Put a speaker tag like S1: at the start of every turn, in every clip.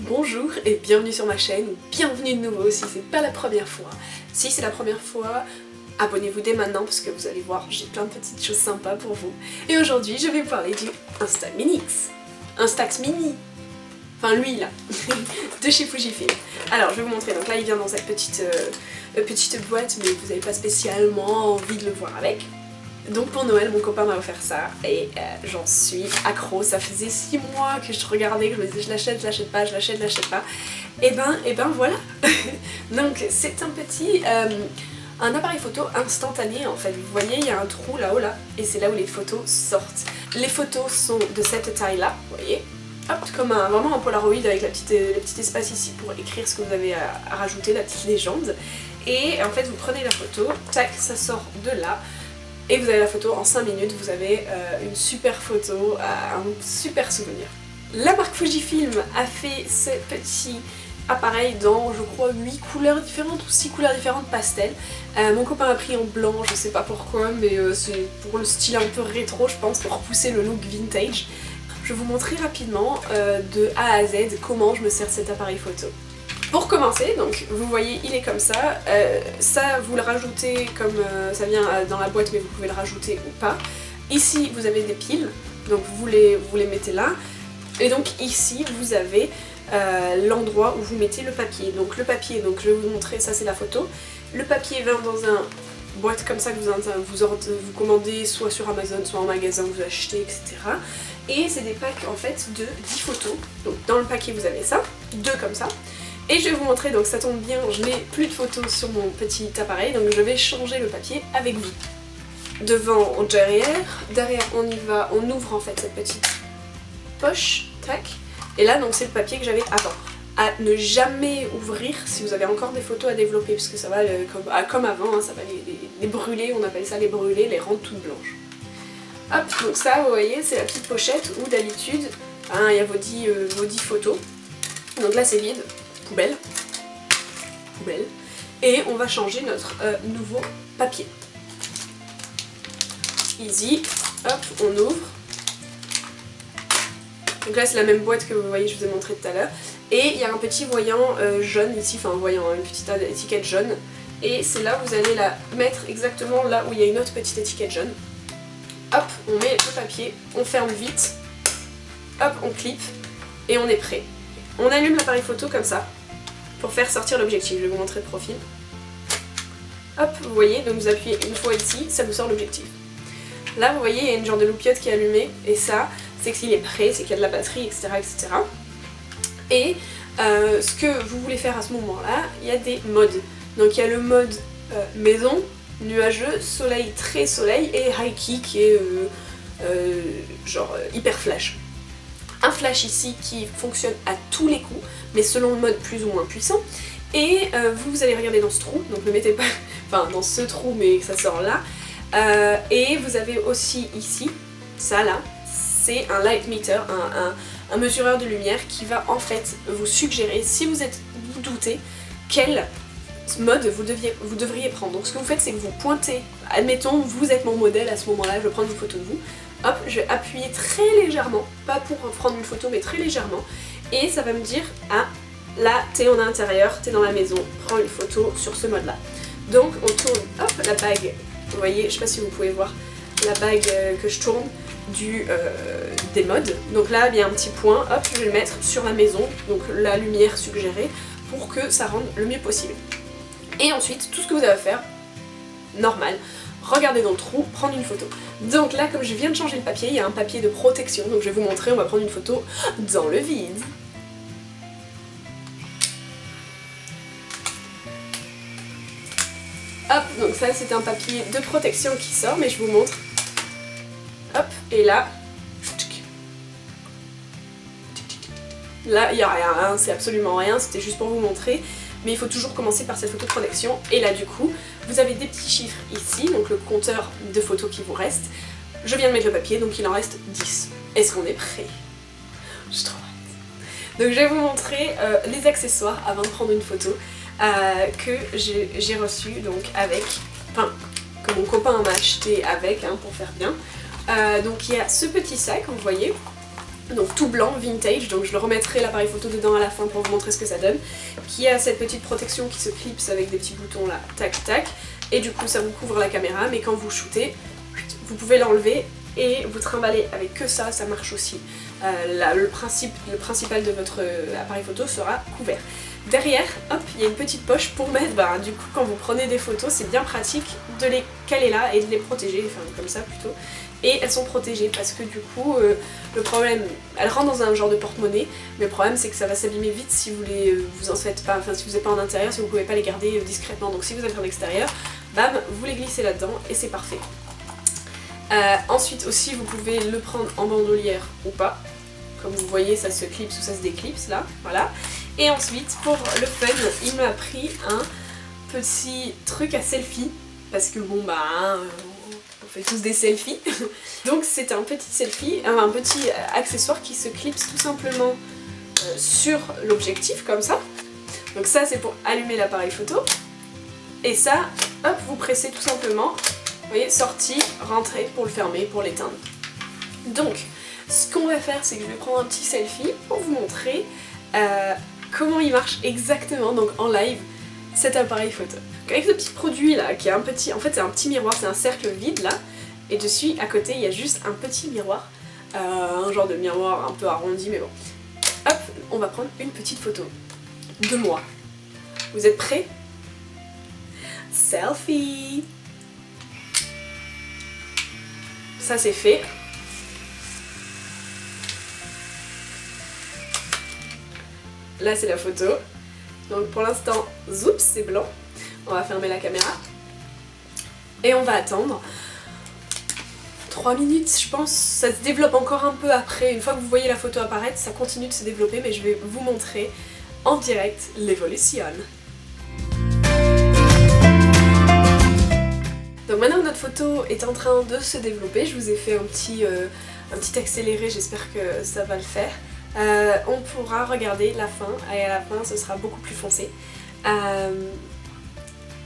S1: Bonjour et bienvenue sur ma chaîne, ou bienvenue de nouveau si c'est pas la première fois. Si c'est la première fois, abonnez-vous dès maintenant parce que vous allez voir, j'ai plein de petites choses sympas pour vous. Et aujourd'hui, je vais vous parler du Instaminix. Instax Mini. Enfin lui là, de chez Fujifilm. Alors je vais vous montrer, donc là il vient dans cette petite boîte mais vous n'avez pas spécialement envie de le voir avec. Donc pour Noël, mon copain m'a offert ça et j'en suis accro. Ça faisait 6 mois que je regardais, que je me disais je l'achète pas, je l'achète pas. Et ben voilà. Donc c'est un petit un appareil photo instantané en fait. Vous voyez, il y a un trou là-haut là et c'est là où les photos sortent. Les photos sont de cette taille là, vous voyez. Hop, comme vraiment un Polaroid avec le petit espace ici pour écrire ce que vous avez à rajouter, la petite légende. Et en fait vous prenez la photo, tac, ça sort de là. Et vous avez la photo en 5 minutes, vous avez une super photo, un super souvenir. La marque Fujifilm a fait ce petit appareil dans, je crois, 8 couleurs différentes ou 6 couleurs différentes pastel. Mon copain a pris en blanc, je sais pas pourquoi, mais c'est pour le style un peu rétro, je pense, pour pousser le look vintage. Je vais vous montrer rapidement de A à Z comment je me sers de cet appareil photo. Pour commencer, donc vous voyez il est comme ça, ça vous le rajoutez comme ça vient dans la boîte mais vous pouvez le rajouter ou pas. Ici vous avez des piles, donc vous les mettez là, et donc ici vous avez l'endroit où vous mettez le papier. Donc le papier, donc je vais vous montrer, ça c'est la photo. Le papier vient dans un boîte comme ça que vous commandez soit sur Amazon, soit en magasin, vous achetez, etc. Et c'est des packs en fait de 10 photos, donc dans le paquet vous avez ça, 2 comme ça. Et je vais vous montrer, donc ça tombe bien, je n'ai plus de photos sur mon petit appareil, donc je vais changer le papier avec vous. Devant, derrière on y va, on ouvre en fait cette petite poche, tac, et là donc c'est le papier que j'avais avant. À ne jamais ouvrir si vous avez encore des photos à développer, parce que ça va comme avant, hein, ça va les brûler, on appelle ça les brûler, les rendre toutes blanches. Hop, donc ça vous voyez, c'est la petite pochette où d'habitude, hein, il y a vos 10 photos, donc là c'est vide. Poubelle, et on va changer notre nouveau papier. Easy, hop, on ouvre. Donc là c'est la même boîte que vous voyez, je vous ai montré tout à l'heure. Et il y a un petit voyant jaune ici, enfin un voyant, une petite étiquette jaune. Et c'est là où vous allez la mettre exactement là où il y a une autre petite étiquette jaune. Hop, on met le papier, on ferme vite, hop, on clip, et on est prêt. On allume l'appareil photo comme ça, pour faire sortir l'objectif. Je vais vous montrer le profil. Hop, vous voyez, donc vous appuyez une fois ici, ça vous sort l'objectif. Là, vous voyez, il y a une genre de loupiote qui est allumée, et ça, c'est que s'il est prêt, c'est qu'il y a de la batterie, etc. etc. Et ce que vous voulez faire à ce moment-là, il y a des modes. Donc il y a le mode maison, nuageux, soleil, très soleil, et high key qui est genre hyper flash. Un flash ici qui fonctionne à tous les coups, mais selon le mode plus ou moins puissant. Et vous allez regarder dans ce trou, donc ne mettez pas, enfin dans ce trou mais ça sort là. Et vous avez aussi ici, ça là, c'est un light meter, un mesureur de lumière qui va en fait vous suggérer, si vous doutez, quel mode vous devriez prendre. Donc ce que vous faites c'est que vous pointez, admettons vous êtes mon modèle à ce moment-là, je vais prendre une photo de vous. Hop, je vais appuyer très légèrement, pas pour prendre une photo mais très légèrement, et ça va me dire ah là t'es en intérieur, t'es dans la maison, prends une photo sur ce mode là. Donc on tourne, hop, la bague, vous voyez, je sais pas si vous pouvez voir la bague que je tourne des modes. Donc là il y a un petit point, hop, je vais le mettre sur la maison, donc la lumière suggérée pour que ça rende le mieux possible. Et ensuite tout ce que vous avez à faire, normal, regardez dans le trou, prendre une photo. Donc là, comme je viens de changer le papier, il y a un papier de protection, donc je vais vous montrer, on va prendre une photo dans le vide. Hop, donc ça c'est un papier de protection qui sort, mais je vous montre. Hop, et là, là il n'y a rien, hein, c'est absolument rien, c'était juste pour vous montrer. Mais il faut toujours commencer par cette photo de protection. Et là du coup, vous avez des petits chiffres ici, donc le compteur de photos qui vous reste. Je viens de mettre le papier, donc il en reste 10. Est-ce qu'on est prêt? Je suis trop hâte. Donc je vais vous montrer les accessoires avant de prendre une photo que j'ai reçu donc avec, enfin que mon copain m'a acheté avec, hein, pour faire bien. Donc il y a ce petit sac, vous voyez, donc tout blanc, vintage, donc je le remettrai l'appareil photo dedans à la fin pour vous montrer ce que ça donne, qui a cette petite protection qui se clipse avec des petits boutons là, tac tac, et du coup ça vous couvre la caméra, mais quand vous shootez, vous pouvez l'enlever et vous trimballer avec que ça marche aussi. Le principal de votre appareil photo sera couvert. Derrière, hop, il y a une petite poche pour mettre, du coup quand vous prenez des photos, c'est bien pratique de les caler là et de les protéger, enfin comme ça plutôt. Et elles sont protégées parce que du coup, le problème, elles rentrent dans un genre de porte-monnaie, mais le problème c'est que ça va s'abîmer vite si vous vous en faites pas, enfin si vous n'êtes pas en intérieur, si vous pouvez pas les garder discrètement. Donc si vous êtes en extérieur, bam, vous les glissez là-dedans et c'est parfait. Ensuite aussi, vous pouvez le prendre en bandoulière ou pas. Comme vous voyez, ça se clipse ou ça se déclipse là, voilà. Et ensuite, pour le fun, il m'a pris un petit truc à selfie, parce que bon on fait tous des selfies. Donc c'est un petit selfie, un petit accessoire qui se clipse tout simplement sur l'objectif, comme ça. Donc ça c'est pour allumer l'appareil photo. Et ça, hop, vous pressez tout simplement, vous voyez, sortie, rentrée pour le fermer, pour l'éteindre. Donc, ce qu'on va faire, c'est que je vais prendre un petit selfie pour vous montrer comment il marche exactement, donc en live, cet appareil photo. Donc avec ce petit produit là, qui est un petit, en fait c'est un petit miroir, c'est un cercle vide là, et dessus, à côté, il y a juste un petit miroir, un genre de miroir un peu arrondi, mais bon. Hop, on va prendre une petite photo de moi. Vous êtes prêts? Selfie! Ça c'est fait. Là c'est la photo. Donc pour l'instant, zoups, c'est blanc. On va fermer la caméra. Et on va attendre 3 minutes, je pense. Ça se développe encore un peu après. Une fois que vous voyez la photo apparaître, ça continue de se développer, mais je vais vous montrer en direct l'évolution. Donc maintenant que notre photo est en train de se développer, je vous ai fait un petit accéléré, j'espère que ça va le faire. On pourra regarder la fin, et à la fin ce sera beaucoup plus foncé.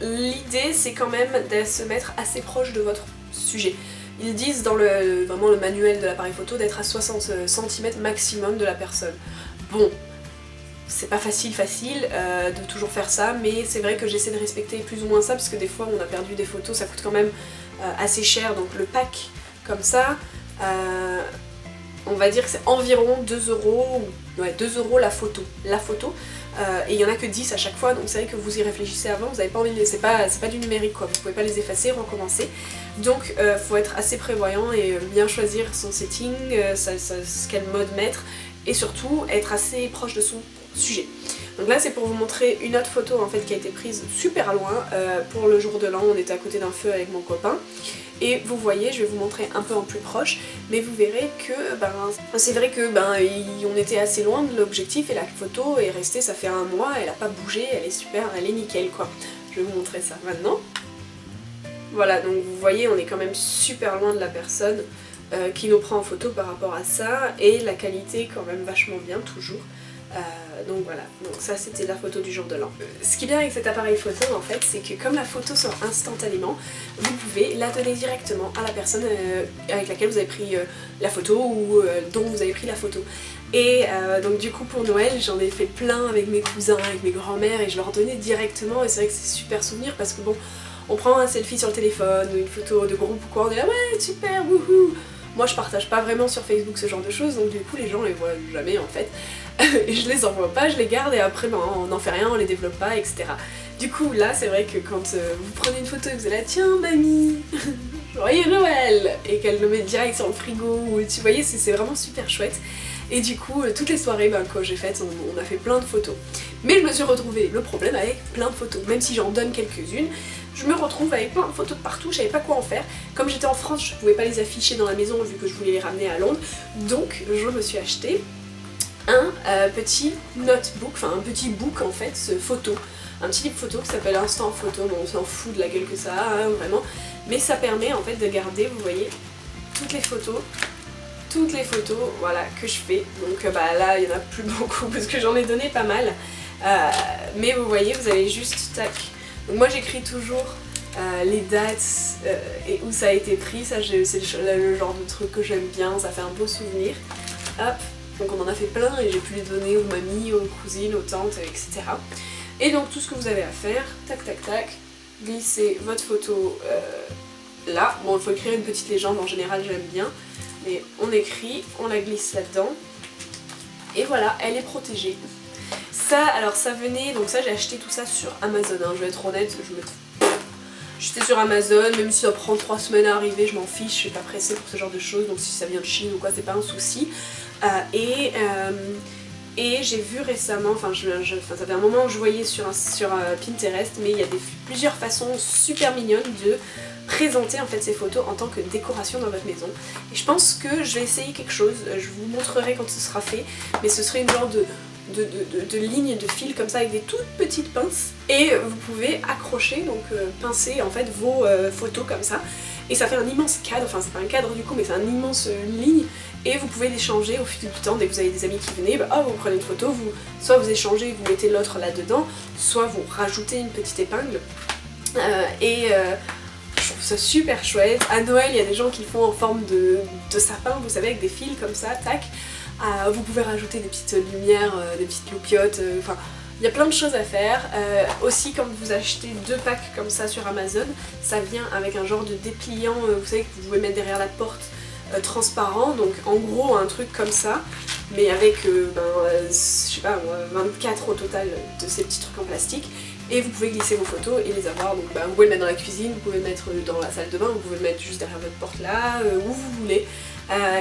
S1: L'idée c'est quand même de se mettre assez proche de votre sujet. Ils disent dans vraiment le manuel de l'appareil photo d'être à 60 cm maximum de la personne. Bon, c'est pas facile de toujours faire ça, mais c'est vrai que j'essaie de respecter plus ou moins ça parce que des fois on a perdu des photos, ça coûte quand même assez cher, donc le pack comme ça, on va dire que c'est environ 2 €, ouais 2 € la photo. Et il y en a que 10 à chaque fois, donc c'est vrai que vous y réfléchissez avant, vous n'avez pas envie de... c'est pas du numérique quoi, vous pouvez pas les effacer, recommencer. Donc faut être assez prévoyant et bien choisir son setting, quel mode mettre, et surtout être assez proche de son sujet. Donc là c'est pour vous montrer une autre photo en fait qui a été prise super loin, pour le jour de l'an, on était à côté d'un feu avec mon copain. Et vous voyez, je vais vous montrer un peu en plus proche, mais vous verrez que c'est vrai que on était assez loin de l'objectif et la photo est restée, ça fait 1 mois, elle a pas bougé, elle est super, elle est nickel quoi. Je vais vous montrer ça maintenant. Voilà, donc vous voyez, on est quand même super loin de la personne qui nous prend en photo par rapport à ça, et la qualité quand même vachement bien toujours. Donc voilà, donc ça c'était la photo du jour de l'an. Ce qui est bien avec cet appareil photo en fait, c'est que comme la photo sort instantanément, vous pouvez la donner directement à la personne avec laquelle vous avez pris la photo ou dont vous avez pris la photo. Et donc du coup pour Noël j'en ai fait plein avec mes cousins, avec mes grands-mères, et je leur donnais directement, et c'est vrai que c'est super souvenir parce que bon, on prend un selfie sur le téléphone ou une photo de groupe ou quoi, on est là ouais super, wouhou. Moi je partage pas vraiment sur Facebook ce genre de choses, donc du coup les gens les voient jamais en fait. Et je les envoie pas, je les garde et après on n'en fait rien, on les développe pas, etc. Du coup là c'est vrai que quand vous prenez une photo et que vous êtes là, tiens mamie, joyeux Noël, et qu'elle le met direct sur le frigo, ou tu voyez, c'est vraiment super chouette. Et du coup toutes les soirées que j'ai faites, on a fait plein de photos. Mais je me suis retrouvée le problème avec plein de photos, même si j'en donne quelques-unes, je me retrouve avec plein de photos de partout, je savais pas quoi en faire. Comme j'étais en France, je pouvais pas les afficher dans la maison vu que je voulais les ramener à Londres, donc je me suis acheté un petit notebook, enfin un petit book en fait, photo. Un petit livre photo qui s'appelle Instant Photo, bon on s'en fout de la gueule que ça a, hein, vraiment. Mais ça permet en fait de garder, vous voyez, toutes les photos, voilà, que je fais. Donc là il y en a plus beaucoup parce que j'en ai donné pas mal. Mais vous voyez, vous avez juste tac. Donc moi j'écris toujours les dates et où ça a été pris, ça c'est le genre de truc que j'aime bien, ça fait un beau souvenir. Hop, donc on en a fait plein et j'ai pu les donner aux mamies, aux cousines, aux tantes, etc. Et donc tout ce que vous avez à faire, tac tac tac, glissez votre photo là. Bon, il faut écrire une petite légende, en général j'aime bien, mais on écrit, on la glisse là-dedans, et voilà, elle est protégée. Ça, alors ça venait, donc ça j'ai acheté tout ça sur Amazon, hein, je vais être honnête, j'étais sur Amazon, même si ça prend 3 semaines à arriver, je m'en fiche, je suis pas pressée pour ce genre de choses, donc si ça vient de Chine ou quoi, c'est pas un souci. Et j'ai vu récemment, ça fait un moment que je voyais sur Pinterest, mais il y a plusieurs façons super mignonnes de présenter en fait ces photos en tant que décoration dans votre maison. Et je pense que je vais essayer quelque chose, je vous montrerai quand ce sera fait, mais ce serait une genre de lignes de fil comme ça avec des toutes petites pinces, et vous pouvez accrocher, donc pincer en fait vos photos comme ça, et ça fait un immense cadre, enfin c'est pas un cadre du coup mais c'est un immense ligne, et vous pouvez les changer au fil du temps. Dès que vous avez des amis qui venaient, bah, vous prenez une photo, soit vous échangez, vous mettez l'autre là dedans, soit vous rajoutez une petite épingle, je trouve ça super chouette. À Noël il y a des gens qui le font en forme de sapin, vous savez, avec des fils comme ça, tac. Vous pouvez rajouter des petites lumières, des petites loupiottes, enfin il y a plein de choses à faire. Aussi quand vous achetez 2 packs comme ça sur Amazon, ça vient avec un genre de dépliant, vous savez, que vous pouvez mettre derrière la porte, transparent, donc en gros un truc comme ça, mais avec je sais pas, 24 au total de ces petits trucs en plastique. Et vous pouvez glisser vos photos et les avoir, donc vous pouvez le mettre dans la cuisine, vous pouvez le mettre dans la salle de bain, vous pouvez le mettre juste derrière votre porte là, où vous voulez.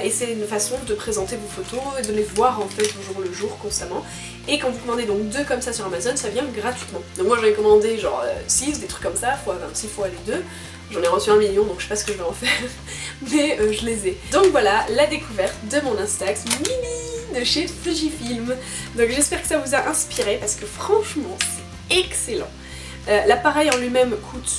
S1: Et c'est une façon de présenter vos photos et de les voir en fait au jour le jour constamment. Et quand vous commandez donc 2 comme ça sur Amazon, ça vient gratuitement. Donc moi j'en ai commandé genre 6, des trucs comme ça, fois 26 fois les 2. J'en ai reçu 1 million, donc je sais pas ce que je vais en faire, mais je les ai. Donc voilà, la découverte de mon Instax mini de chez Fujifilm. Donc j'espère que ça vous a inspiré, parce que franchement c'est excellent. L'appareil en lui-même coûte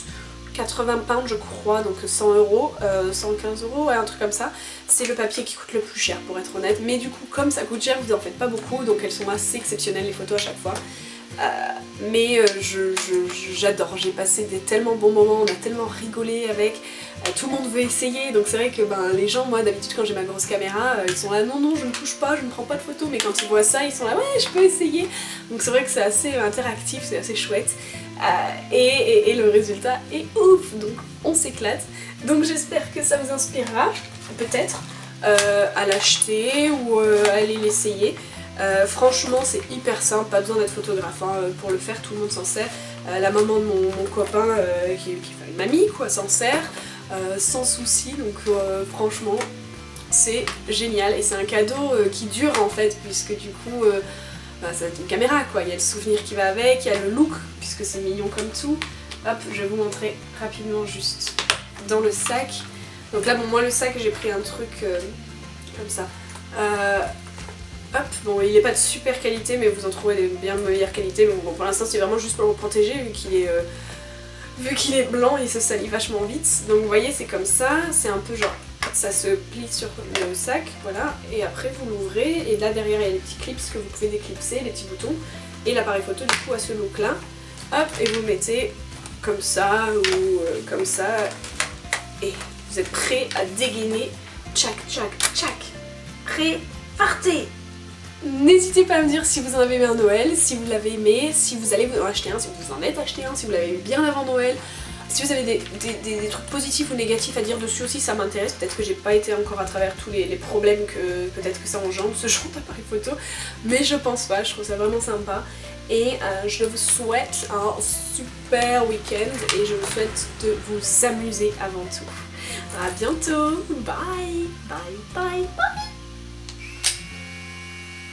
S1: 80 pounds je crois, donc 100 €, 115 €, ouais, un truc comme ça. C'est le papier qui coûte le plus cher pour être honnête, mais du coup comme ça coûte cher vous en faites pas beaucoup, donc elles sont assez exceptionnelles les photos à chaque fois. Mais j'adore, j'ai passé des tellement bons moments, on a tellement rigolé avec, tout le monde veut essayer, donc c'est vrai que les gens, moi d'habitude quand j'ai ma grosse caméra, ils sont là non je ne touche pas, je ne prends pas de photos, mais quand ils voient ça ils sont là ouais je peux essayer, donc c'est vrai que c'est assez interactif, c'est assez chouette. Et le résultat est ouf, donc on s'éclate. Donc j'espère que ça vous inspirera, peut-être, à l'acheter ou à aller l'essayer. Franchement c'est hyper simple, pas besoin d'être photographe hein, pour le faire, tout le monde s'en sert. La maman de mon copain, qui fait une mamie quoi, s'en sert sans souci, donc franchement c'est génial et c'est un cadeau qui dure en fait, puisque du coup c'est une caméra quoi, il y a le souvenir qui va avec, il y a le look puisque c'est mignon comme tout. Hop, je vais vous montrer rapidement juste dans le sac. Donc là bon, moi le sac j'ai pris un truc comme ça. Hop, bon il n'est pas de super qualité mais vous en trouverez des bien meilleure qualité, donc bon, pour l'instant c'est vraiment juste pour vous protéger vu qu'il est blanc il se salit vachement vite. Donc vous voyez c'est comme ça, c'est un peu genre ça se plie sur le sac, voilà, et après vous l'ouvrez et là derrière il y a les petits clips que vous pouvez déclipser, les petits boutons, et l'appareil photo du coup a ce look là, hop, et vous mettez comme ça ou comme ça, et vous êtes prêt à dégainer, tchac tchac tchac, prêt, partez. N'hésitez pas à me dire si vous en avez aimé un Noël, si vous l'avez aimé, si vous allez vous en acheter un, si vous en êtes acheté un, si vous l'avez aimé bien avant Noël. Si vous avez des trucs positifs ou négatifs à dire dessus aussi, ça m'intéresse. Peut-être que j'ai pas été encore à travers tous les problèmes que peut-être que ça engendre ce genre d'appareil photo, mais je pense pas, je trouve ça vraiment sympa. Et je vous souhaite un super week-end et je vous souhaite de vous amuser avant tout. À bientôt, bye, bye, bye, bye.